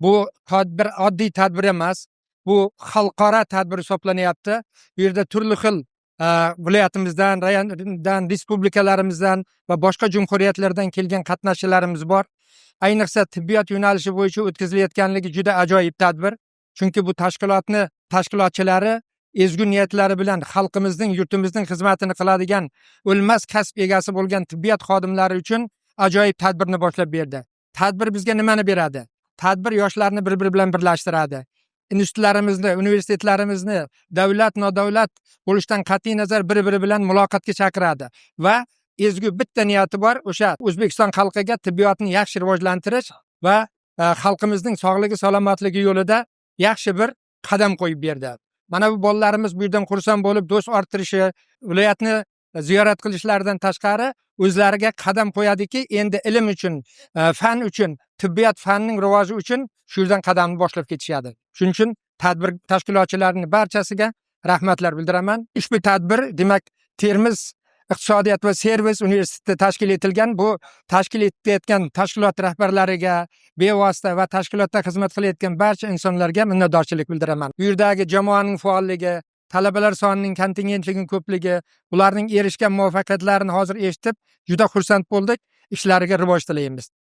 Bu tadbir oddiy tadbir emas. Bu xalqaro tadbir hisoblanyapti. Bu yerda turli xil viloyatimizdan, rayondan, respublikalarimizdan va boshqa jumhuriyatlardan kelgan qatnashchilarimiz bor. Ayniqsa tibbiyot yo'nalishi bo'yicha o'tkazilayotganligi juda ajoyib tadbir. Chunki bu tashkilotchilari ezgu niyatlari bilan xalqimizning, yurtimizning xizmatini qiladigan o'lmas kasb egasi bo'lgan tibbiyot xodimlari uchun ajoyib tadbirni boshlab berdi. Tadbir bizga nimani beradi? Tadbir yoshlarni bir-biri bilan birlashtiradi. Institutlarimizni, universitetlarimizni davlat, nodavlat bo'lishdan qat'iy nazar bir-biri bilan muloqotga chaqiradi va ezgu bitta niyati bor, o'sha O'zbekiston xalqiga tibbiyotni yaxshi rivojlantirish va xalqimizning sog'ligi, salomatligi yo'lida yaxshi bir qadam qo'yib berdi. Mana bu bolalarimiz bu yerdan xursand bo'lib, do'st orttirishi, viloyatni ziyorat qilishlaridan tashqari o'zlariga qadam qo'yadiki, endi ilm uchun, fan uchun, tibbiyot fanining rivoji uchun shu yerdan qadamni boshlab ketishadi. Shuning uchun tadbir tashkilotchilarining barchasiga rahmatlar bildiraman. Ushbu tadbir, demak, Termiz iqtisodiyot va servis universitetida tashkil etilgan. Bu tashkil etayotgan tashkilot rahbarlariga, bevosita va tashkilotda xizmat qilayotgan barcha insonlarga minnatdorchilik bildiraman. Bu yerdagi jamoaning faolligi, talabalar sonining kontingentligining ko'pligi, ularning erishgan muvaffaqiyatlarini hozir eshitib juda xursand bo'ldik. Ishlariga rivoj tilaymiz.